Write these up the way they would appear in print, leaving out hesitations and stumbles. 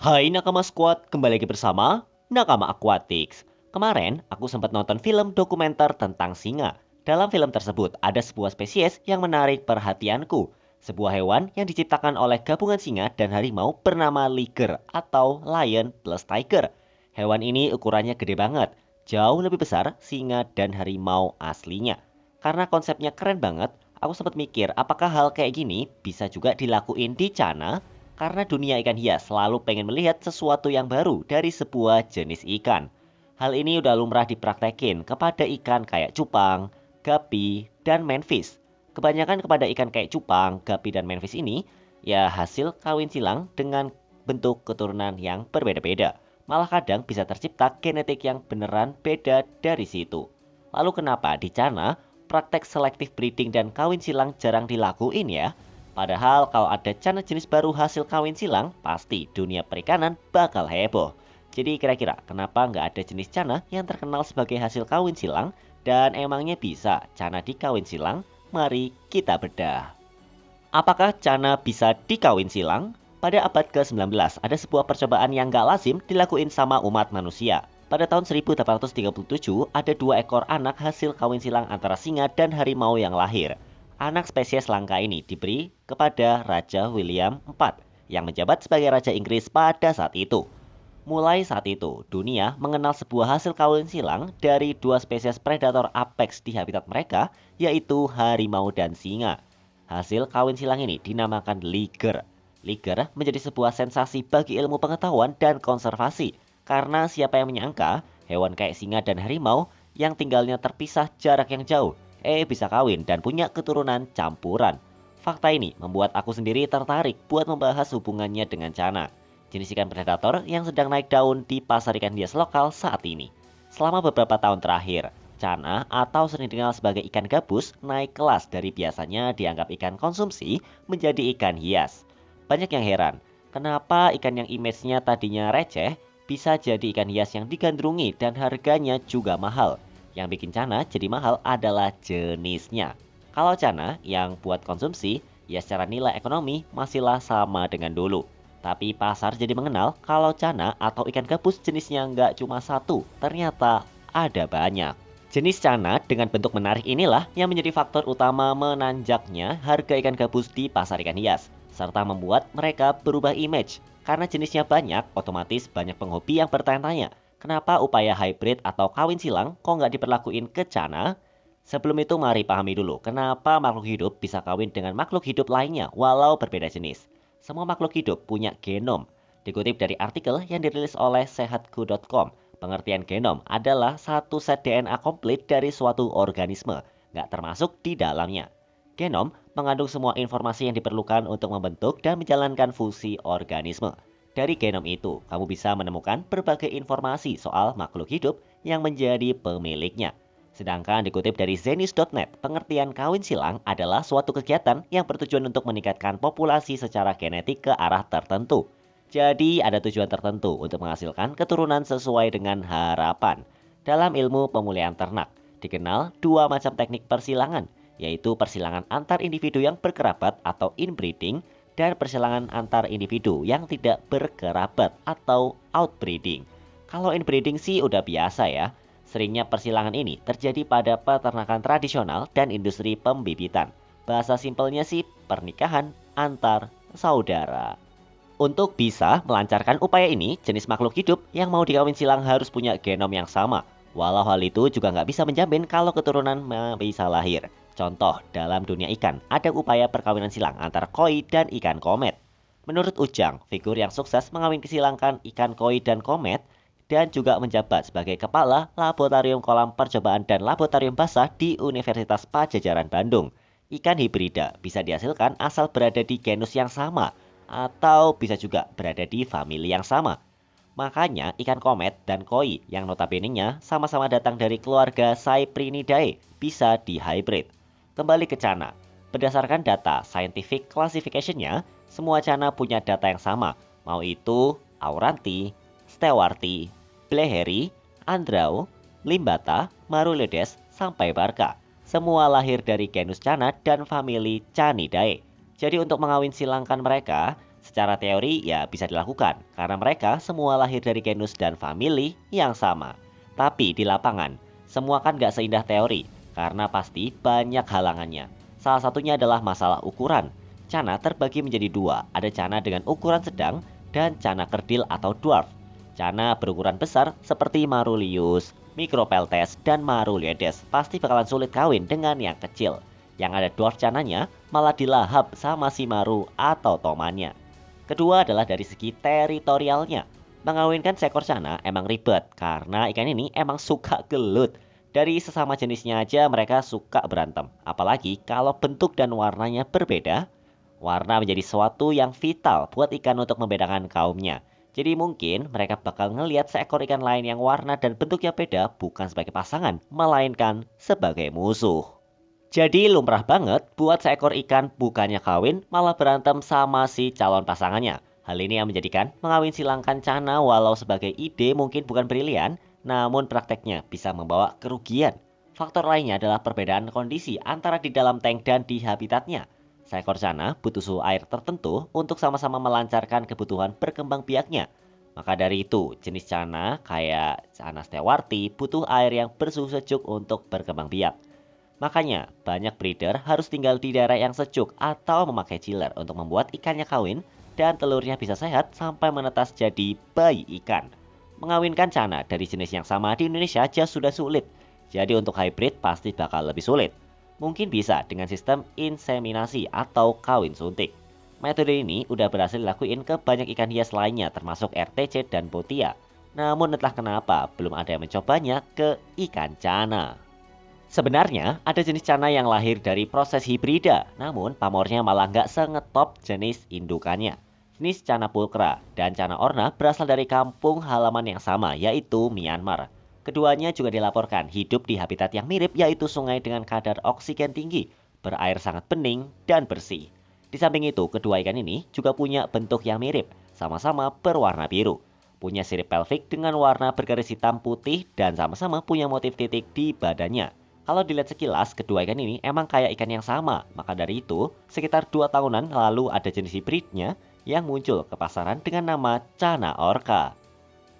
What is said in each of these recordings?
Hai Nakama Squad, kembali lagi bersama Nakama Aquatics. Kemarin aku sempat nonton film dokumenter tentang singa. Dalam film tersebut ada sebuah spesies yang menarik perhatianku. Sebuah hewan yang diciptakan oleh gabungan singa dan harimau bernama liger atau lion plus tiger. Hewan ini ukurannya gede banget, jauh lebih besar singa dan harimau aslinya. Karena konsepnya keren banget, aku sempat mikir apakah hal kayak gini bisa juga dilakuin di China, karena dunia ikan hias selalu pengen melihat sesuatu yang baru dari sebuah jenis ikan. Hal ini udah lumrah dipraktekin kepada ikan kayak cupang, gapi, dan manfish. Kebanyakan kepada ikan kayak cupang, gapi, dan manfish ini ya hasil kawin silang dengan bentuk keturunan yang berbeda-beda. Malah kadang bisa tercipta genetik yang beneran beda dari situ. Lalu kenapa di China praktek selektif breeding dan kawin silang jarang dilakuin ya? Padahal kalau ada jenis baru hasil kawin silang, pasti dunia perikanan bakal heboh. Jadi kira-kira kenapa nggak ada jenis cana yang terkenal sebagai hasil kawin silang dan emangnya bisa cana dikawin silang? Mari kita bedah. Apakah cana bisa dikawin silang? Pada abad ke-19 ada sebuah percobaan yang nggak lazim dilakuin sama umat manusia. Pada tahun 1837 ada 2 ekor anak hasil kawin silang antara singa dan harimau yang lahir. Anak spesies langka ini diberi kepada Raja William IV yang menjabat sebagai Raja Inggris pada saat itu. Mulai saat itu, dunia mengenal sebuah hasil kawin silang dari 2 spesies predator apex di habitat mereka, yaitu harimau dan singa. Hasil kawin silang ini dinamakan liger. Liger menjadi sebuah sensasi bagi ilmu pengetahuan dan konservasi, karena siapa yang menyangka hewan kayak singa dan harimau yang tinggalnya terpisah jarak yang jauh, bisa kawin dan punya keturunan campuran. Fakta ini membuat aku sendiri tertarik buat membahas hubungannya dengan cana, jenis ikan predator yang sedang naik daun di pasar ikan hias lokal saat ini. Selama beberapa tahun terakhir, cana atau sering dikenal sebagai ikan gabus naik kelas dari biasanya dianggap ikan konsumsi menjadi ikan hias. Banyak yang heran, kenapa ikan yang image-nya tadinya receh bisa jadi ikan hias yang digandrungi dan harganya juga mahal. Yang bikin cana jadi mahal adalah jenisnya. Kalau cana yang buat konsumsi, ya secara nilai ekonomi masihlah sama dengan dulu. Tapi pasar jadi mengenal kalau cana atau ikan gabus jenisnya nggak cuma satu, ternyata ada banyak. Jenis cana dengan bentuk menarik inilah yang menjadi faktor utama menanjaknya harga ikan gabus di pasar ikan hias, serta membuat mereka berubah image. Karena jenisnya banyak, otomatis banyak penghobi yang bertanya-tanya, kenapa upaya hybrid atau kawin silang kok nggak diperlakuin ke cana? Sebelum itu mari pahami dulu kenapa makhluk hidup bisa kawin dengan makhluk hidup lainnya walau berbeda jenis. Semua makhluk hidup punya genom. Dikutip dari artikel yang dirilis oleh sehatku.com, pengertian genom adalah satu set DNA komplit dari suatu organisme, nggak termasuk di dalamnya. Genom mengandung semua informasi yang diperlukan untuk membentuk dan menjalankan fungsi organisme. Dari genom itu, kamu bisa menemukan berbagai informasi soal makhluk hidup yang menjadi pemiliknya. Sedangkan dikutip dari Zenis.net, pengertian kawin silang adalah suatu kegiatan yang bertujuan untuk meningkatkan populasi secara genetik ke arah tertentu. Jadi ada tujuan tertentu untuk menghasilkan keturunan sesuai dengan harapan. Dalam ilmu pemulihan ternak, dikenal 2 macam teknik persilangan, yaitu persilangan antar individu yang berkerabat atau inbreeding dan persilangan antar individu yang tidak berkerabat atau outbreeding. Kalau inbreeding sih udah biasa ya. Seringnya persilangan ini terjadi pada peternakan tradisional dan industri pembibitan. Bahasa simpelnya sih pernikahan antar saudara. Untuk bisa melancarkan upaya ini, jenis makhluk hidup yang mau dikawin silang harus punya genom yang sama. Walau hal itu juga nggak bisa menjamin kalau keturunan bisa lahir. Contoh, dalam dunia ikan, ada upaya perkawinan silang antara koi dan ikan komet. Menurut Ujang, figur yang sukses mengawin silangkan ikan koi dan komet dan juga menjabat sebagai kepala Laboratorium Kolam Percobaan dan Laboratorium Basah di Universitas Padjadjaran Bandung. Ikan hibrida bisa dihasilkan asal berada di genus yang sama atau bisa juga berada di famili yang sama. Makanya ikan komet dan koi yang notabene-nya sama-sama datang dari keluarga Cyprinidae bisa dihybrid. Kembali ke cana. Berdasarkan data scientific classification-nya, semua cana punya data yang sama, mau itu Auranti, Stewarti, Bleheri, Andrao, Limbata, Marulides, sampai Barca. Semua lahir dari genus cana dan famili Canidae. Jadi untuk mengawin silangkan mereka, Secara teori ya bisa dilakukan, karena mereka semua lahir dari genus dan famili yang sama. Tapi di lapangan, semua kan gak seindah teori, karena pasti banyak halangannya. Salah satunya adalah masalah ukuran. Cana terbagi menjadi dua, ada cana dengan ukuran sedang dan cana kerdil atau dwarf. Cana berukuran besar seperti Marulius, Micropeltes, dan Marulioides pasti bakalan sulit kawin dengan yang kecil. Yang ada dwarf cananya malah dilahap sama si Maru atau tomannya. Kedua adalah dari segi teritorialnya. Mengawinkan seekor cana emang ribet karena ikan ini emang suka gelut. Dari sesama jenisnya aja mereka suka berantem. Apalagi kalau bentuk dan warnanya berbeda. Warna menjadi sesuatu yang vital buat ikan untuk membedakan kaumnya. Jadi mungkin mereka bakal ngelihat seekor ikan lain yang warna dan bentuknya beda bukan sebagai pasangan, melainkan sebagai musuh. Jadi lumrah banget buat seekor ikan bukannya kawin malah berantem sama si calon pasangannya. Hal ini yang menjadikan mengawin silangkan cana walau sebagai ide mungkin bukan brilian, namun prakteknya bisa membawa kerugian. Faktor lainnya adalah perbedaan kondisi antara di dalam tank dan di habitatnya. Seekor cana butuh suhu air tertentu untuk sama-sama melancarkan kebutuhan berkembang biaknya. Maka dari itu, jenis cana kayak cana stewarti butuh air yang bersuhu sejuk untuk berkembang biak. Makanya, banyak breeder harus tinggal di daerah yang sejuk atau memakai chiller untuk membuat ikannya kawin dan telurnya bisa sehat sampai menetas jadi bayi ikan. Mengawinkan cana dari jenis yang sama di Indonesia aja sudah sulit. Jadi untuk hybrid pasti bakal lebih sulit. Mungkin bisa dengan sistem inseminasi atau kawin suntik. Metode ini udah berhasil dilakuin ke banyak ikan hias lainnya termasuk RTC dan Botia. Namun entah kenapa belum ada yang mencobanya ke ikan cana. Sebenarnya ada jenis cana yang lahir dari proses hibrida, namun pamornya malah nggak sengetop jenis indukannya. Jenis cana pulkra dan cana orna berasal dari kampung halaman yang sama, yaitu Myanmar. Keduanya juga dilaporkan hidup di habitat yang mirip, yaitu sungai dengan kadar oksigen tinggi, berair sangat bening dan bersih. Di samping itu, kedua ikan ini juga punya bentuk yang mirip, sama-sama berwarna biru. Punya sirip pelvik dengan warna bergaris hitam putih dan sama-sama punya motif titik di badannya. Kalau dilihat sekilas, kedua ikan ini emang kayak ikan yang sama. Maka dari itu, sekitar 2 tahunan lalu ada jenis hibridnya yang muncul ke pasaran dengan nama Cana Orca.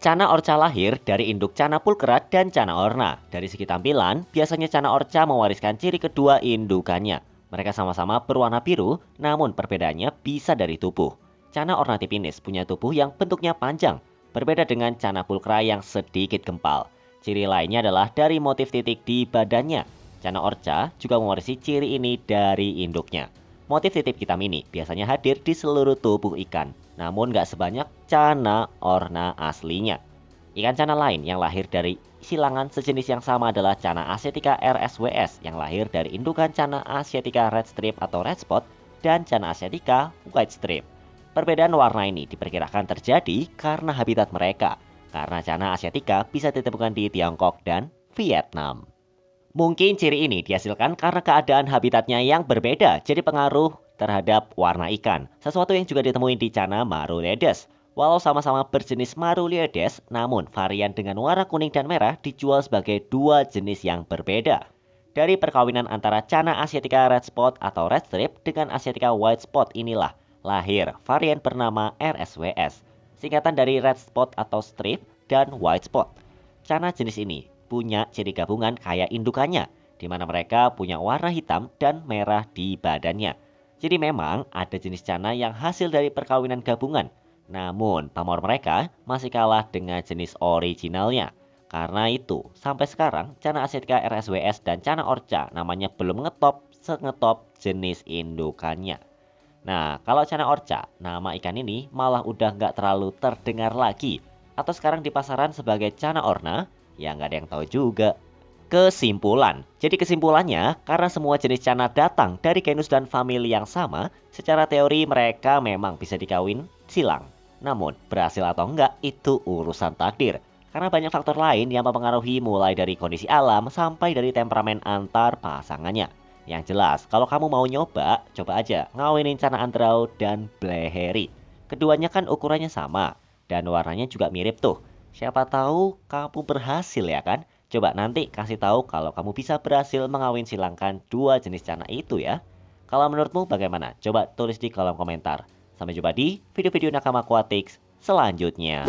Cana Orca lahir dari induk Cana pulkra dan Cana orna. Dari segi tampilan, biasanya Cana Orca mewariskan ciri kedua indukannya. Mereka sama-sama berwarna biru, namun perbedaannya bisa dari tubuh. Cana orna tipinis punya tubuh yang bentuknya panjang, berbeda dengan Cana pulkra yang sedikit gempal. Ciri lainnya adalah dari motif titik di badannya. Cana Orca juga mewarisi ciri ini dari induknya. Motif titik hitam ini biasanya hadir di seluruh tubuh ikan, namun nggak sebanyak Cana orna aslinya. Ikan cana lain yang lahir dari silangan sejenis yang sama adalah Cana asiatica RSWS yang lahir dari indukan Cana asiatica red strip atau red spot dan Cana asiatica white strip. Perbedaan warna ini diperkirakan terjadi karena habitat mereka, karena Cana asiatica bisa ditemukan di Tiongkok dan Vietnam. Mungkin ciri ini dihasilkan karena keadaan habitatnya yang berbeda, jadi pengaruh terhadap warna ikan. Sesuatu yang juga ditemui di Cana Marulioides. Walau sama-sama berjenis Marulioides, namun varian dengan warna kuning dan merah dijual sebagai dua jenis yang berbeda. Dari perkawinan antara Cana asiatica red spot atau red strip dengan asiatica white spot inilah lahir varian bernama RSWS. Singkatan dari red spot atau strip dan white spot. Cana jenis ini punya ciri gabungan kayak indukannya, di mana mereka punya warna hitam dan merah di badannya. Jadi memang ada jenis cana yang hasil dari perkawinan gabungan, namun pamor mereka masih kalah dengan jenis originalnya. Karena itu, sampai sekarang Cana asiatica RSWS dan Cana orca namanya belum sengetop jenis indukannya. Nah, kalau Cana orca, nama ikan ini malah udah nggak terlalu terdengar lagi. Atau sekarang di pasaran sebagai Cana orna, ya nggak ada yang tahu juga. Kesimpulan. Jadi kesimpulannya, karena semua jenis cana datang dari genus dan famili yang sama, secara teori mereka memang bisa dikawin silang. Namun, berhasil atau enggak itu urusan takdir. Karena banyak faktor lain yang mempengaruhi mulai dari kondisi alam sampai dari temperamen antar pasangannya. Yang jelas, kalau kamu mau nyoba, coba aja ngawinin Cana Andrau dan Bleheri. Keduanya kan ukurannya sama dan warnanya juga mirip tuh. Siapa tahu kamu berhasil ya kan? Coba nanti kasih tahu kalau kamu bisa berhasil mengawin silangkan dua jenis cana itu ya. Kalau menurutmu bagaimana? Coba tulis di kolom komentar. Sampai jumpa di video-video Nakama Aquatics selanjutnya.